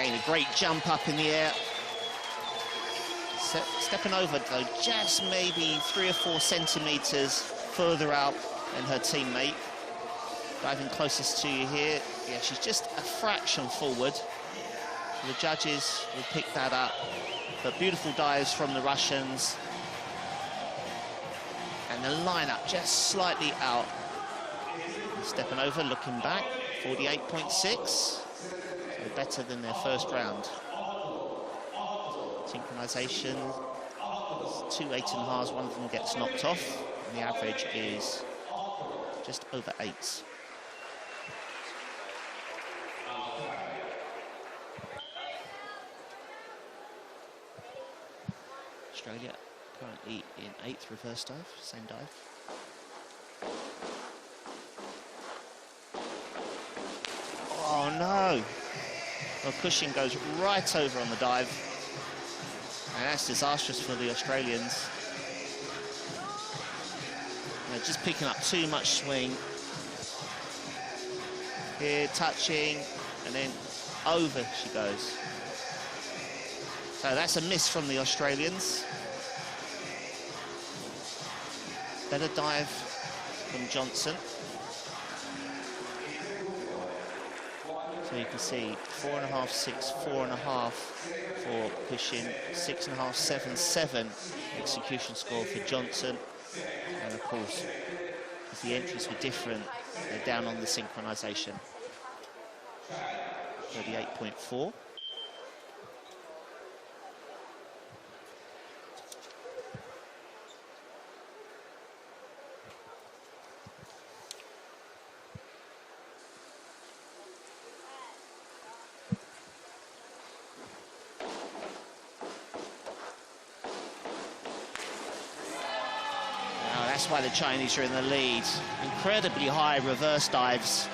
Again, a great jump up in the air. Stepping over, though, just maybe 3 or 4 centimetres further out than her teammate. Diving closest to you here. Yeah, she's just a fraction forward. The judges will pick that up. But beautiful dives from the Russians. And the lineup just slightly out. Stepping over, looking back, 48.6. So better than their first round. Synchronization, 2 8.5s, one of them gets knocked off, and the average is just over 8. Australia currently in 8th reverse dive, same dive. Oh no! Well, Cushing goes right over on the dive. And that's disastrous for the Australians. They're just picking up too much swing. Here, touching, and then over she goes. So that's a miss from the Australians. Better dive from Johnson. So you can see 4.5, 6, 4.5 for Cushing, 6.5, 7, 7 execution score for Johnson. And of course, if the entries were different, they're down on the synchronization. 38.4. That's why the Chinese are in the lead. Incredibly high reverse dives.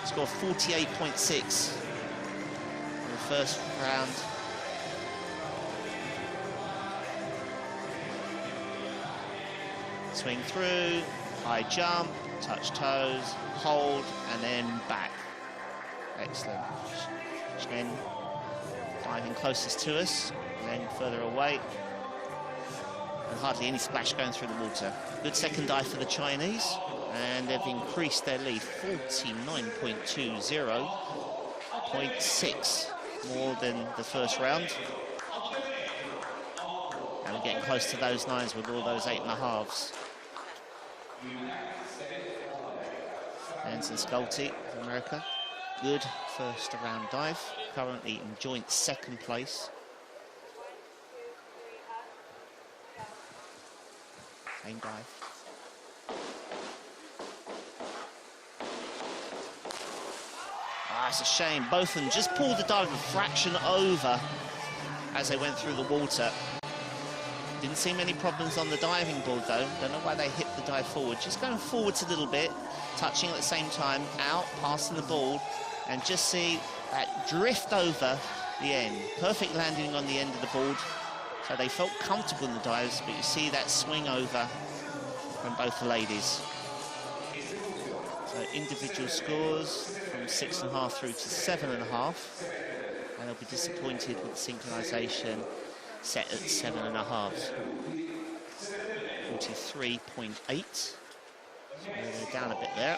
Score 48.6 in the first round. Swing through, high jump, touch toes, hold, and then back. Excellent. Again, diving closest to us, and then further away. And hardly any splash going through the water. Good second dive for the Chinese, and they've increased their lead 49.20, 0.6 more than the first round. And we're getting close to those 9s with all those 8.5s. Anson Sculty of America, good first round dive, currently in joint second place. Same dive. Ah, it's a shame. Both of them just pulled the dive a fraction over as they went through the water. Didn't seem any problems on the diving board though. Don't know why they hit the dive forward. Just going forwards a little bit, touching at the same time, out, passing the ball, and just see that drift over the end. Perfect landing on the end of the board. So they felt comfortable in the dives, but you see that swing over from both the ladies. So individual scores from 6.5 through to 7.5. And they'll be disappointed with the synchronization set at 7.5. 43.8. So they're down a bit there.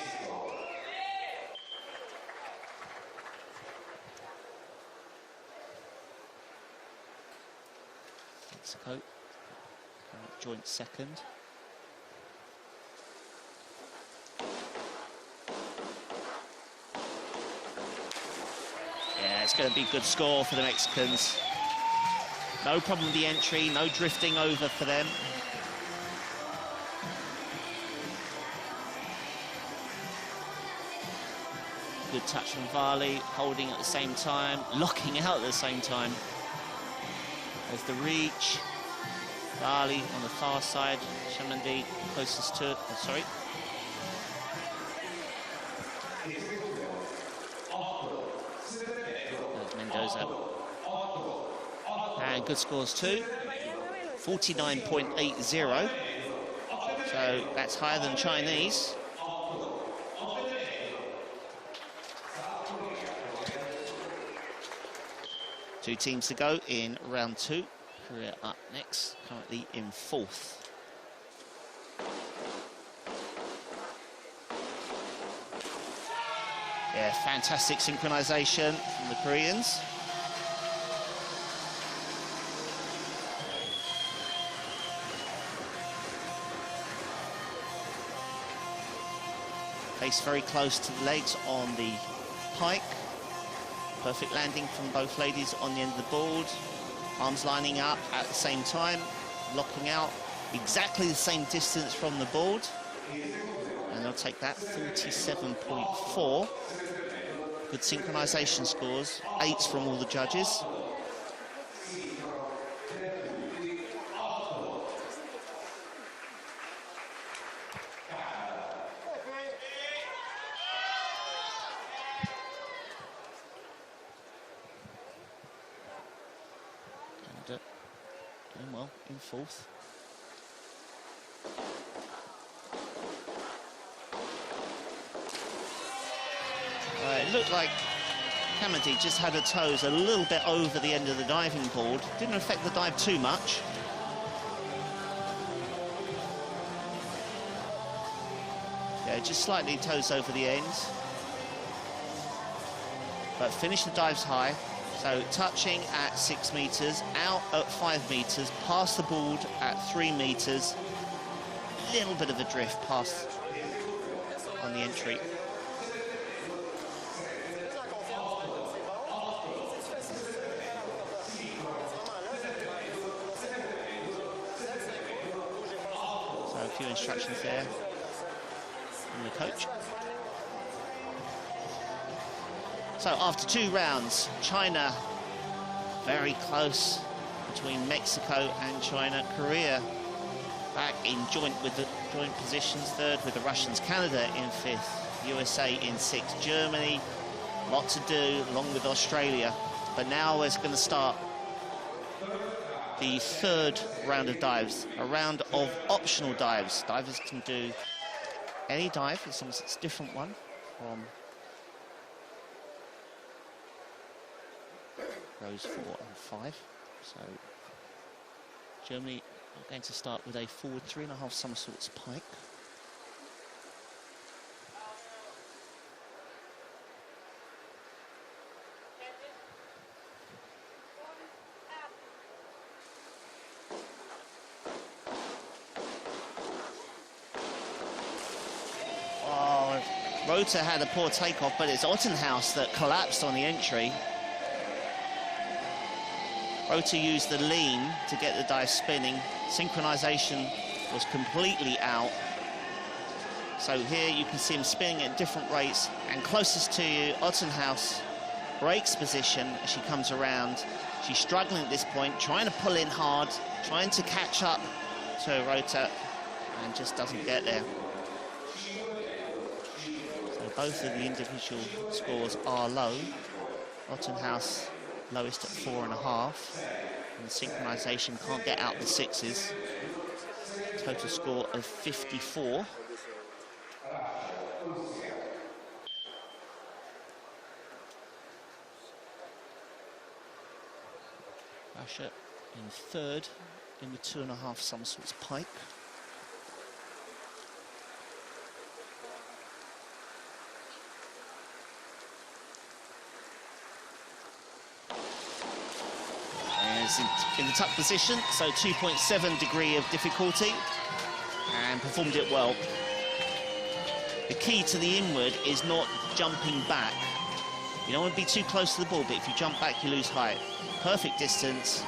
Mexico, joint second. Yeah, it's going to be a good score for the Mexicans. No problem with the entry, no drifting over for them. Good touch from Varley, holding at the same time, locking out at the same time. There's the reach. Varley on the far side, Shamandi closest to it. Oh, sorry. There's Mendoza. And good scores too. 49.80. So that's higher than Chinese. Two teams to go in round two. Korea up next, currently in fourth. Yeah, fantastic synchronization from the Koreans. Face very close to the legs on the pike. Perfect landing from both ladies on the end of the board. Arms lining up at the same time, locking out exactly the same distance from the board. And they'll take that 47.4. Good synchronization scores, 8s from all the judges. Doing well in fourth. It looked like Hamady just had her toes a little bit over the end of the diving board. Didn't affect the dive too much. Yeah, just slightly toes over the end. But finished the dives high. So touching at 6 meters, out at 5 meters, past the board at 3 meters. Little bit of a drift past on the entry. So a few instructions there from the coach. So after 2 rounds, China very close between Mexico and China. Korea back in joint positions, third with the Russians. Canada in 5th, USA in 6th, Germany, lot to do along with Australia. But now it's going to start the 3rd round of dives, a round of optional dives. Divers can do any dive as long as it's a different one from rows 4 and 5. So Germany are going to start with a forward 3.5 somersaults pike. Oh, Rota had a poor takeoff, but it's Ottenhaus that collapsed on the entry. Rota used the lean to get the dive spinning. Synchronization was completely out. So here you can see him spinning at different rates, and closest to you, Ottenhaus breaks position as she comes around. She's struggling at this point, trying to pull in hard, trying to catch up to Rota, and just doesn't get there. So both of the individual scores are low. Ottenhaus lowest at 4.5, and synchronization can't get out the 6s. Total score of 54. Russia in 3rd in the 2.5 somersaults pike. In the tuck position, so 2.7 degree of difficulty, and performed it well. The key to the inward is not jumping back. You don't want to be too close to the ball, but if you jump back, you lose height. Perfect distance,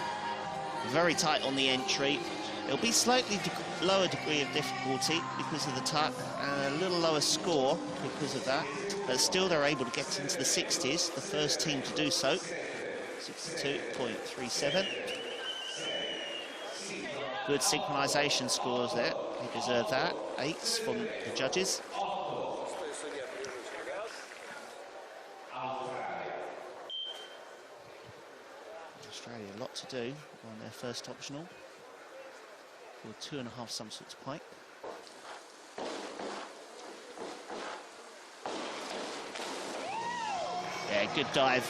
very tight on the entry. It'll be slightly lower degree of difficulty because of the tuck, and a little lower score because of that, but still they're able to get into the 60s, the first team to do so. 62.37. Good synchronization scores there. They deserve that. 8s from the judges. Australia, a lot to do on their first optional for 2.5 somersaults pike. Yeah, good dive.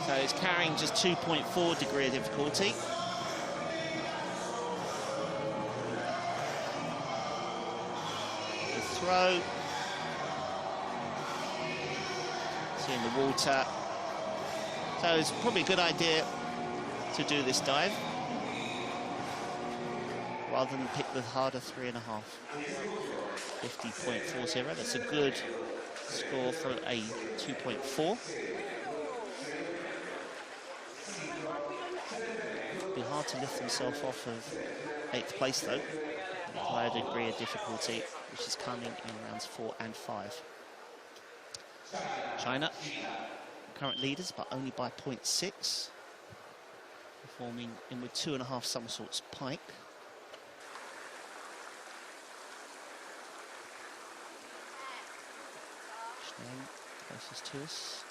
So it's carrying just 2.4 degree of difficulty. The throw. It's in the water. So it's probably a good idea to do this dive rather than pick the harder 3.5. 50.40. That's a good score for a 2.4. It'd be hard to lift themselves off of 8th place though. A higher degree of difficulty, which is coming in rounds 4 and 5. China, current leaders, but only by 0.6. Performing in with 2.5 somersaults pike. Closest to us.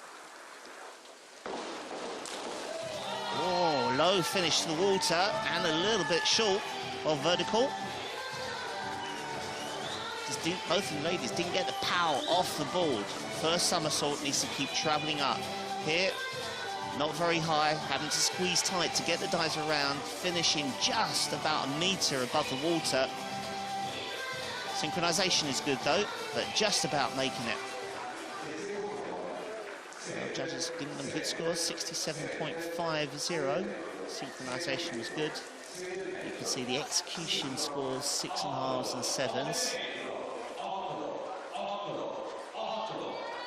Oh, low finish to the water and a little bit short of vertical. Both of the ladies didn't get the power off the board. First somersault needs to keep travelling up. Here, not very high, having to squeeze tight to get the dives around, finishing just about a metre above the water. Synchronization is good though, but just about making it. Judges giving them good scores, 67.50. Synchronization was good. You can see the execution scores, 6.5s and 7s.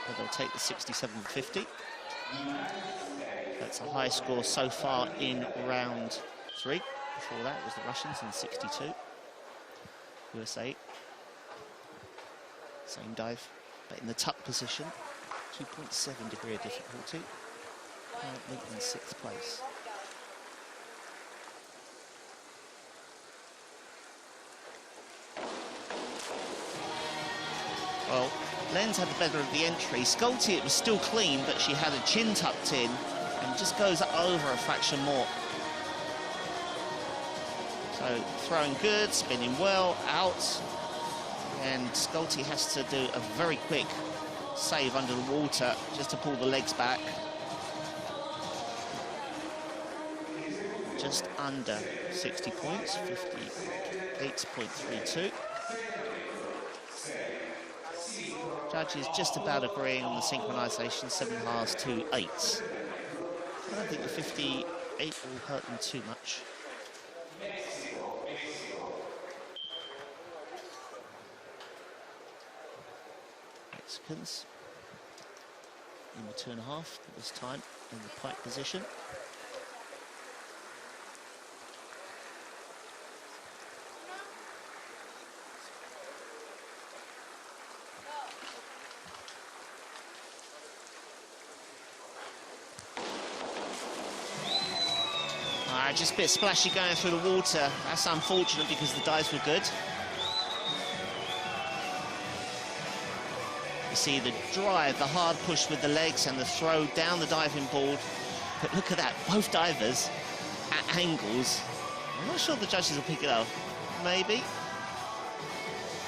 But they'll take the 67.50. That's a high score so far in round 3. Before that was the Russians in 62. USA. Same dive, but in the tuck position. 2.7 degree of difficulty, currently in 6th place. Well, Lenz had the better of the entry. Sculty, it was still clean, but she had a chin tucked in and just goes over a fraction more. So throwing good, spinning well, out, and Sculty has to do a very quick save under the water just to pull the legs back. Just under 60 points, 58.32. Judges just about agreeing on the synchronization, 7.5s to 8s. I don't think the 58 will hurt them too much. Mexicans in the 2.5 this time in the pike position. Just a bit splashy going through the water. That's unfortunate because the dives were good. You see the drive, the hard push with the legs and the throw down the diving board. But look at that, both divers at angles. I'm not sure the judges will pick it up. Maybe.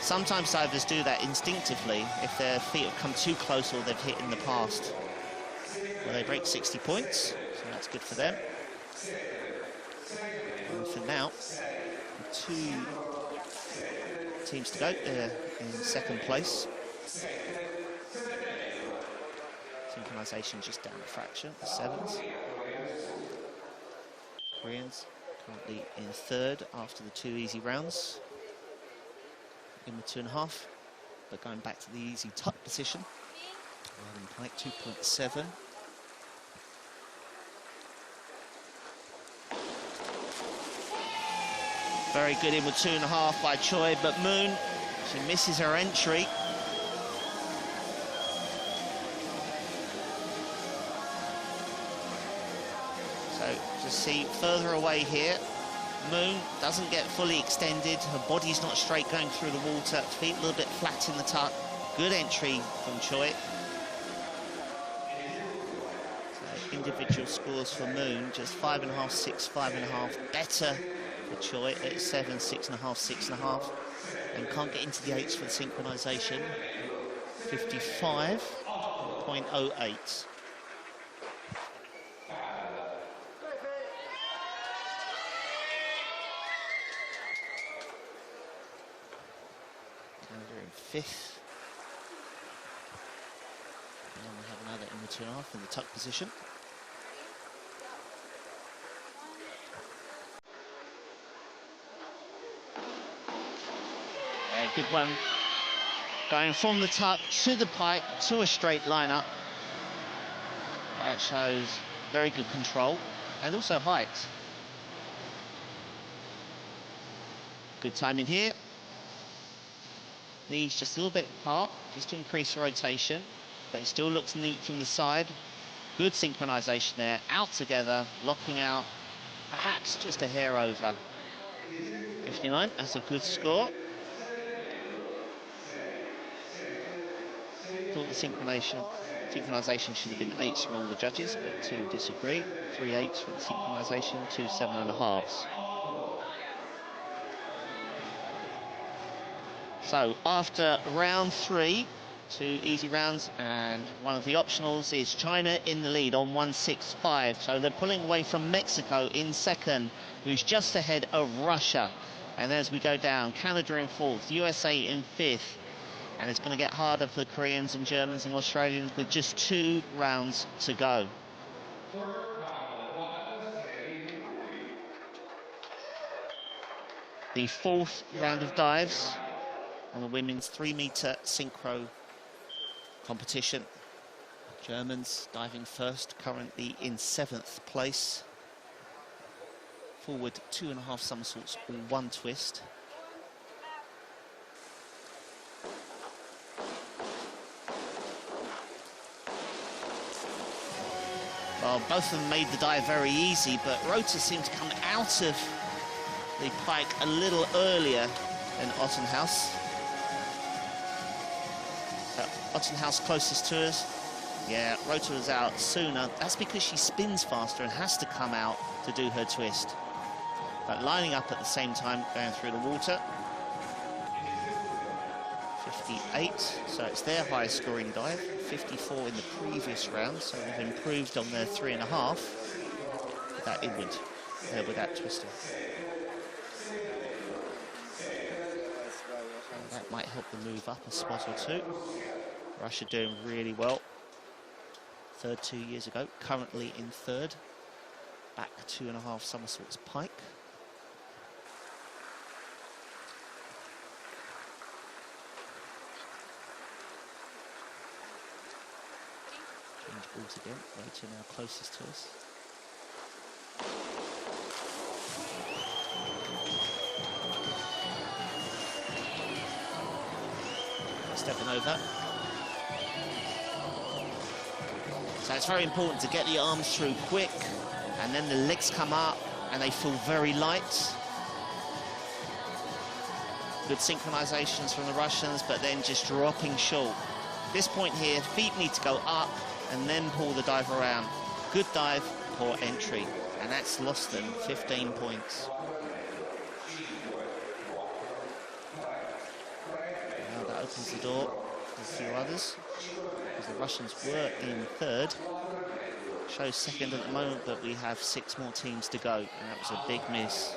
Sometimes divers do that instinctively if their feet have come too close or they've hit in the past. Well, they break 60 points, so that's good for them. And for now, 2 teams to go. They're in 2nd place. Synchronization just down a fraction, the 7s. Koreans currently in 3rd after the 2 easy rounds. In the 2.5, but going back to the easy tuck position. Rather than pike, 2.7. Very good in with 2.5 by Choi, but Moon, she misses her entry. So just see further away here. Moon doesn't get fully extended. Her body's not straight going through the water. Feet a little bit flat in the tuck. Good entry from Choi. So individual scores for Moon, just 5.5, 6, 5.5. Better for Choi at 7, 6.5, 6.5. And can't get into the 8s for the synchronization. 55.08. Canada in 5th. And then we have another in the 2.5 in the tuck position. Yeah, good one. Going from the tuck to the pike to a straight liner. That shows very good control and also height. Good timing here. Knees just a little bit apart, just to increase the rotation, but it still looks neat from the side. Good synchronization there, out together, locking out, perhaps just a hair over. 59, that's a good score. Thought the synchronization should have been 8s from all the judges, but 2 disagree. 3 8s for the synchronization, 2 7.5s. So after round 3, 2 easy rounds and one of the optionals, is China in the lead on 165. So they're pulling away from Mexico in 2nd, who's just ahead of Russia. And as we go down, Canada in 4th, USA in 5th. And it's going to get harder for the Koreans and Germans and Australians with just 2 rounds to go. The 4th round of dives on the women's 3-metre synchro competition. Germans diving first, currently in 7th place. Forward 2.5 somersaults, 1 twist. Well, both of them made the dive very easy, but Rota seemed to come out of the pike a little earlier than Ottenhaus. Ottenhaus closest to us. Yeah, Rota was out sooner. That's because she spins faster and has to come out to do her twist. But lining up at the same time, going through the water. 58, so it's their highest scoring dive. 54 in the previous round, so they've improved on their 3.5 with that inward, with that twisting. And that might help them move up a spot or 2. Russia doing really well. 3rd 2 years ago, currently in 3rd. Back 2.5 somersaults pike. Change balls again, Rota now closest to us. Stepping over. So it's very important to get the arms through quick, and then the legs come up and they feel very light. Good synchronizations from the Russians, but then just dropping short. This point here, feet need to go up and then pull the dive around. Good dive, poor entry, and that's lost them 15 points. Now that opens the door to a few others, because the Russians were in 3rd. Shows 2nd at the moment, but we have 6 more teams to go, and that was a big miss.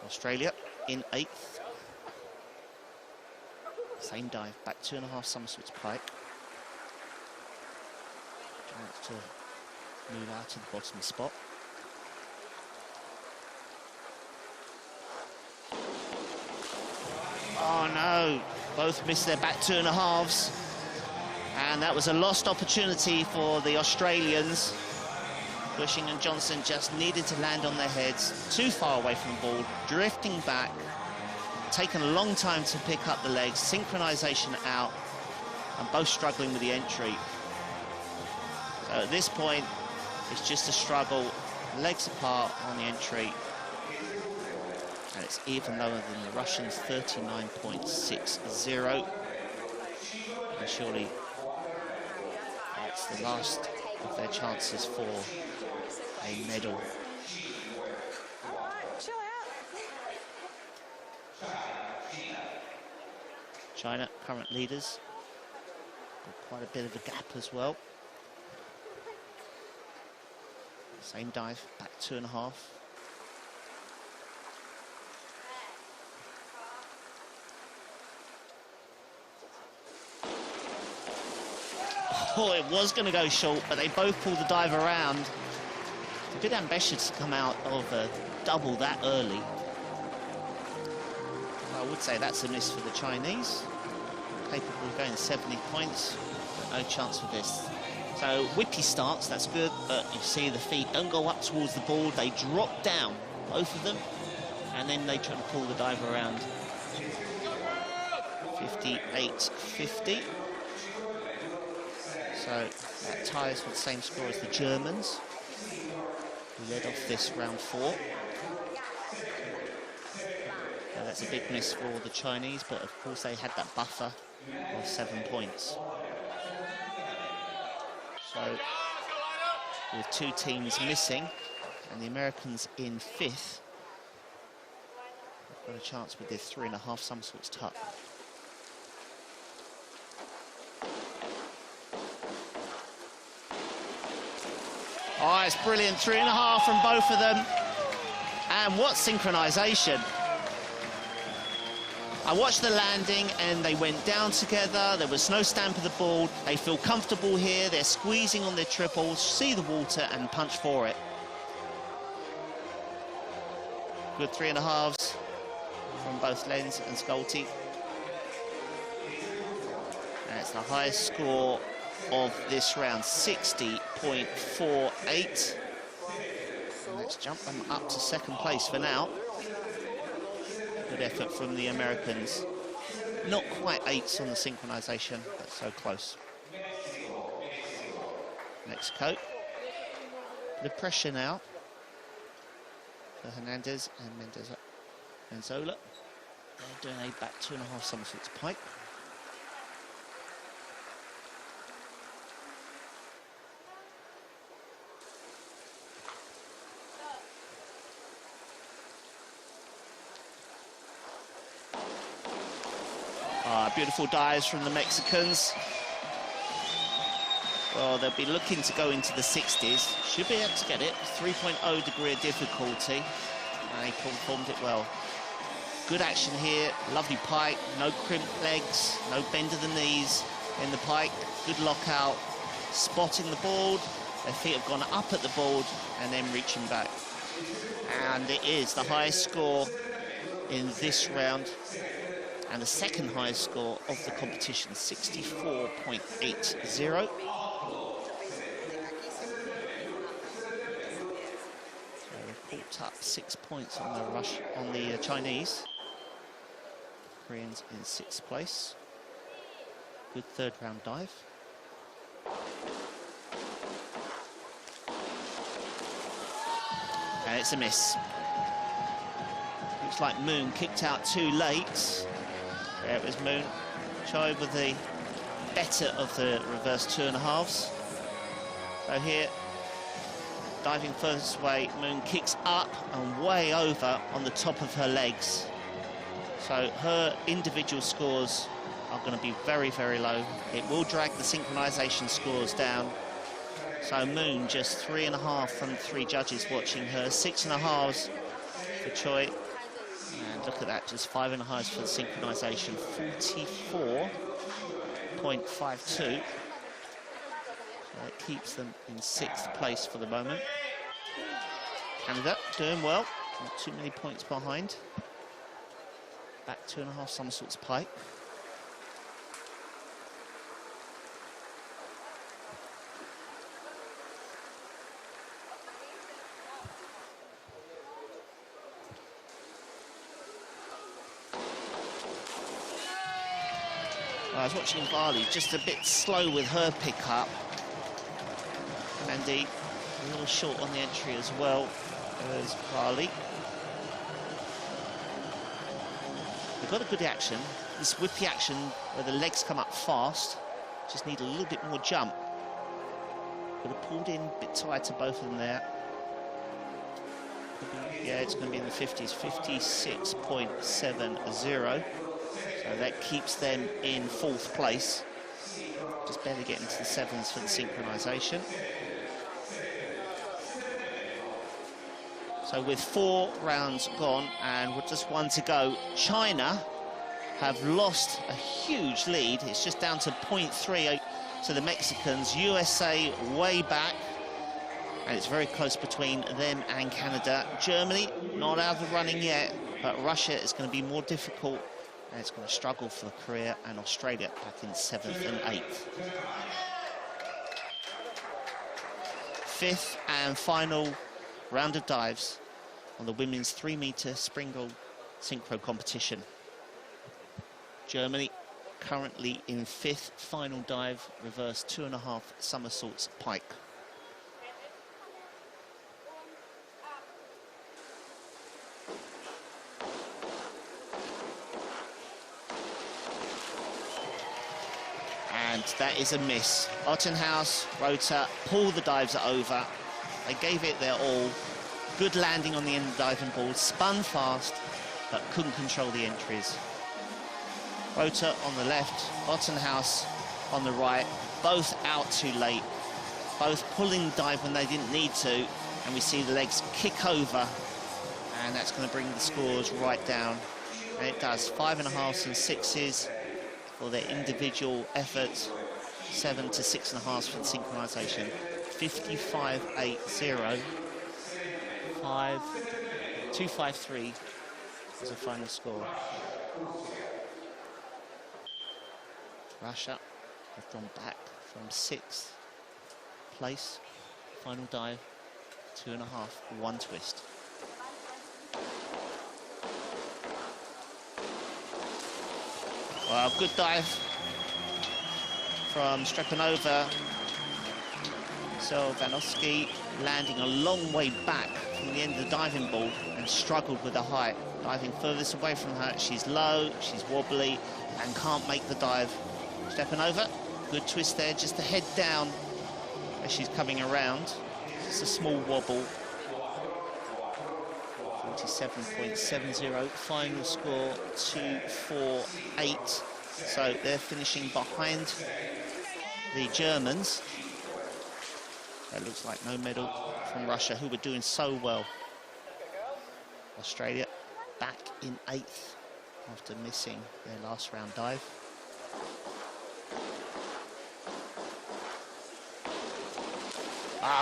Australia in 8th. Same dive, back 2.5 somersaults pike. Chance to move out to the bottom spot. Oh no, both missed their back 2.5s. And that was a lost opportunity for the Australians. Cushing and Johnson just needed to land on their heads, too far away from the ball, drifting back, taken a long time to pick up the legs, synchronization out, and both struggling with the entry. So at this point, it's just a struggle, legs apart on the entry, and it's even lower than the Russians, 39.60. And surely that's the last of their chances for a medal. China, current leaders, got quite a bit of a gap as well. Same dive, back 2.5. Oh, it was going to go short, but they both pulled the dive around. It's a bit ambitious to come out of a double that early. I would say that's a miss for the Chinese. Capable of going 70 points, but no chance for this. So whippy starts, that's good, but you see the feet don't go up towards the board, they drop down, both of them, and then they try to pull the dive around. 58-50. So that ties with the same score as the Germans, who led off this round 4. So that's a big miss for the Chinese, but of course they had that buffer of 7 points. So with 2 teams missing and the Americans in 5th, they've got a chance with this 3.5 somersaults tuck. Oh, it's brilliant, 3.5 from both of them. And what synchronization. I watched the landing and they went down together, there was no stamp of the board, they feel comfortable here, they're squeezing on their triples, see the water and punch for it. Good 3.5s from both Lenz and Schulte. And it's the highest score of this round, 60.48. Let's jump them up to 2nd place for now. Good effort from the Americans. Not quite 8s on the synchronization, but so close. Mexico. The pressure now for Hernandez and Menzola. They're doing a back 2.5 somersaults pike. Beautiful dives from the Mexicans. Well, they'll be looking to go into the 60s. Should be able to get it. 3.0 degree of difficulty. And he performed it well. Good action here. Lovely pike. No crimp legs. No bend of the knees in the pike. Good lockout. Spotting the board. Their feet have gone up at the board and then reaching back. And it is the highest score in this round. And the 2nd highest score of the competition, 64.80. So they've caught up 6 points on the rush on the Chinese. Koreans in 6th place. Good 3rd round dive. And it's a miss. Looks like Moon kicked out too late. There it was Moon. Choi with the better of the reverse 2.5s. So here, diving first way, Moon kicks up and way over on the top of her legs. So her individual scores are going to be very, very low. It will drag the synchronization scores down. So Moon just 3.5 from 3 judges watching her, 6.5s for Choi. And look at that, just 5.5s for the synchronization, 44.52. So it keeps them in 6th place for the moment. Canada doing well, not too many points behind. Back 2.5 somersaults pike. I was watching Bali, just a bit slow with her pickup. Mandy, a little short on the entry as well as Bali. They've got a good action. This whippy action where the legs come up fast, just need a little bit more jump. Could have pulled in a bit tighter, both of them there. Yeah, it's going to be in the 50s, 56.70. So that keeps them in 4th place. Just barely getting to the 7s for the synchronization. So with 4 rounds gone and with just 1 to go, China have lost a huge lead. It's just down to 0.3 to the Mexicans. USA way back, and it's very close between them and Canada. Germany not out of the running yet, but Russia is going to be more difficult, and it's going to struggle for the career, and Australia back in 7th and 8th. Fifth and final round of dives on the women's 3-meter springboard synchro competition. Germany currently in 5th final dive, reverse 2.5 somersaults pike. And that is a miss. Ottenhaus, Rota, pull the dives over. They gave it their all. Good landing on the end of the diving board, spun fast, but couldn't control the entries. Rota on the left, Ottenhaus on the right, both out too late, both pulling the dive when they didn't need to, and we see the legs kick over, and that's going to bring the scores right down. And it does, 5.5s and 6s for their individual efforts, 7 to 6.5s for the synchronization. 55-8-0, 2-5-3 is the final score. Russia have gone back from 6th place, final dive, 2.5, 1 twist. Well, good dive from Strepanova. So Vanovsky landing a long way back from the end of the diving board and struggled with the height. Diving furthest away from her, she's low, she's wobbly, and can't make the dive. Stepanova, good twist there, just to head down as she's coming around. Just a small wobble. 47.70, final score 2-4-8. So they're finishing behind the Germans. That looks like no medal from Russia, who were doing so well. Australia back in 8th after missing their last round dive.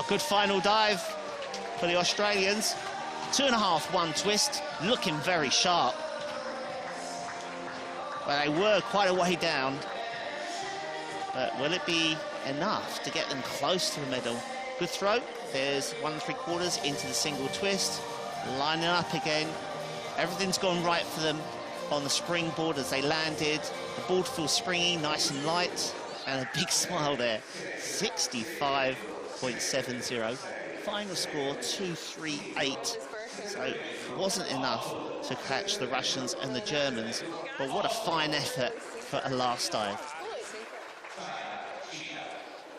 Good final dive for the Australians. 2.5, 1 twist, looking very sharp. But they were quite a way down. But will it be enough to get them close to the medal? Good throw. There's 1 3/4 into the single twist. Lining up again. Everything's gone right for them on the springboard as they landed. The board feels springy, nice and light. And a big smile there. 65.70. Final score 2-3-8. So it wasn't enough to catch the Russians and the Germans. But what a fine effort for a last dive.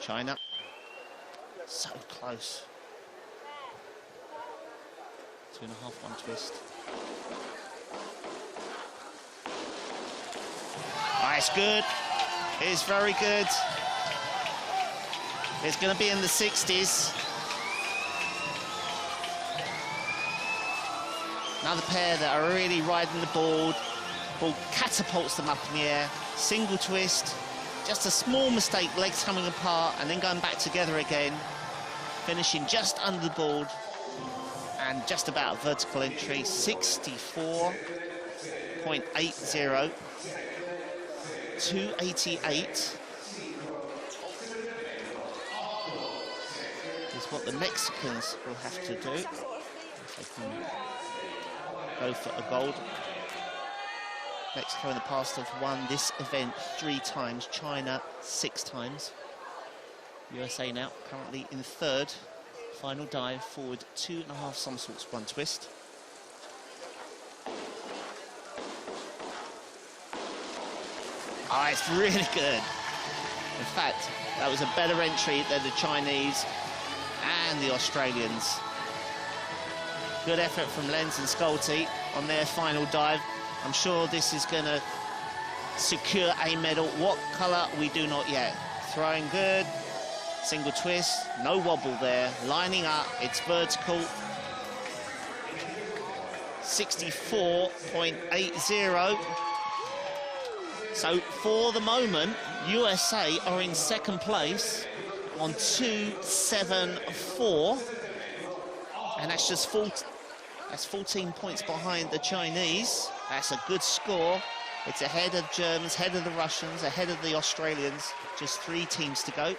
China, so close. 2.5, 1 twist. It's good. It's very good. It's going to be in the 60s. Another pair that are really riding the board. Ball catapults them up in the air. Single twist. Just a small mistake, legs coming apart and then going back together again. Finishing just under the board and just about vertical entry. 64.80. 288 is what the Mexicans will have to do if they can go for a gold. Mexico in the past have won this event 3 times, China 6 times. USA now currently in 3rd. Final dive forward, 2.5 somersaults, 1 twist. It's really good. In fact, that was a better entry than the Chinese and the Australians. Good effort from Lenz and Schulte on their final dive. I'm sure this is going to secure a medal. What colour, we do not yet. Throwing good. Single twist. No wobble there. Lining up. It's vertical. 64.80. So for the moment, USA are in second place on 2.74, and that's just 14 points behind the Chinese. That's a good score. It's ahead of Germans, ahead of the Russians, ahead of the Australians. Just 3 teams to go.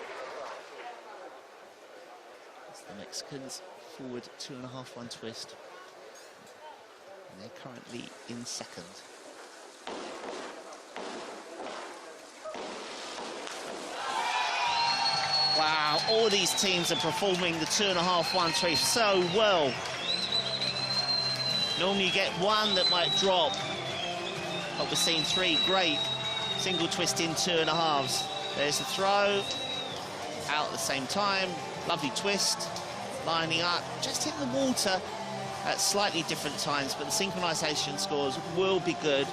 It's the Mexicans forward 2.5-1 twist. And they're currently in second. Wow, all these teams are performing the 2.5-1 twist so well. Normally you get one that might drop, but we're seeing 3 great single twisting 2.5s. There's the throw, out at the same time, lovely twist, lining up, just hit the water at slightly different times, but the synchronization scores will be good.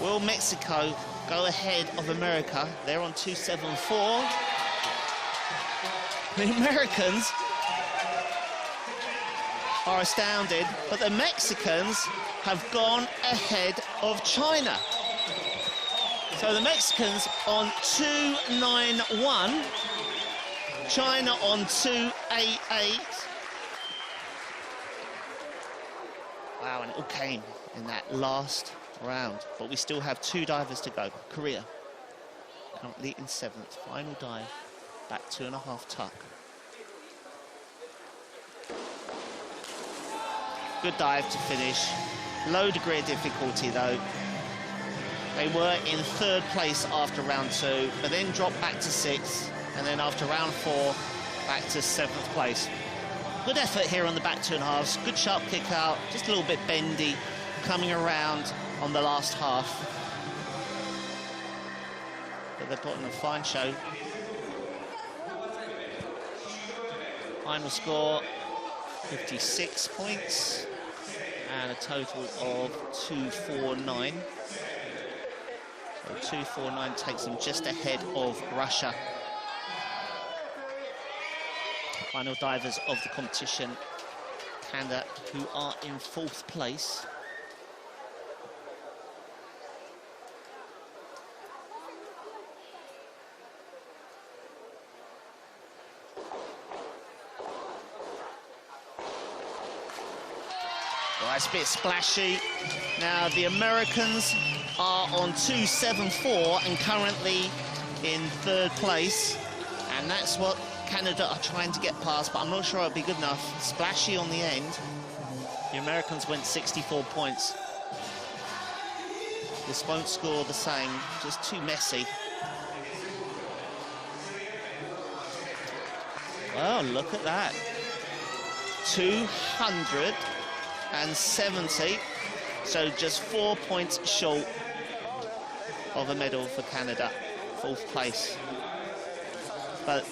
Will Mexico go ahead of America? They're on 2.74. The Americans are astounded, but the Mexicans have gone ahead of China. So the Mexicans on 2.91, China on 2.88. Wow, and it all came in that last round, but we still have 2 divers to go. Korea, currently in 7th, final dive, back 2.5 tuck. Good dive to finish. Low degree of difficulty though. They were in 3rd place after round 2, but then dropped back to 6th, and then after round 4, back to 7th place. Good effort here on the back 2.5s. Good sharp kick out, just a little bit bendy, coming around on the last half. But they're putting a fine show. Final score, 56 points. And a total of 249. So 249 takes them just ahead of Russia. Final divers of the competition, Canada, who are in 4th place. It's a bit splashy. Now the Americans are on 2.74 and currently in 3rd place, and that's what Canada are trying to get past, but I'm not sure it'll be good enough. Splashy on the end. The Americans went 64 points. This won't score the same, just too messy. Well, look at that. 270, so just 4 points short of a medal for Canada, 4th place. But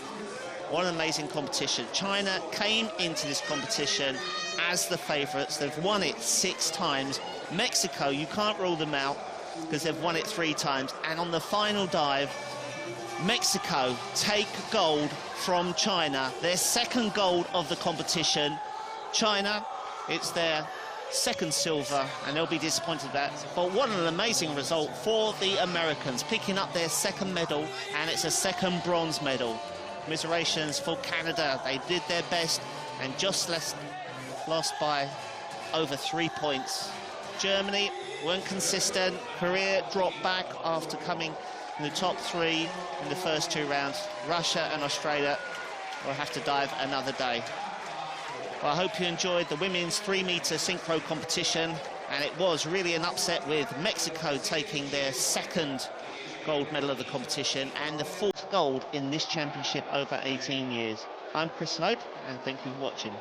what an amazing competition. China came into this competition as the favourites. They've won it 6 times. Mexico, you can't rule them out because they've won it 3 times. And on the final dive, Mexico take gold from China, their 2nd gold of the competition. China, it's their 2nd silver, and they'll be disappointed with that. But what an amazing result for the Americans, picking up their 2nd medal, and it's a 2nd bronze medal. Commiserations for Canada. They did their best and just lost by over 3 points. Germany weren't consistent. Korea dropped back after coming in the top 3 in the first 2 rounds. Russia and Australia will have to dive another day. Well, I hope you enjoyed the women's 3-metre synchro competition, and it was really an upset with Mexico taking their 2nd gold medal of the competition and the 4th gold in this championship over 18 years. I'm Chris Snope, and thank you for watching.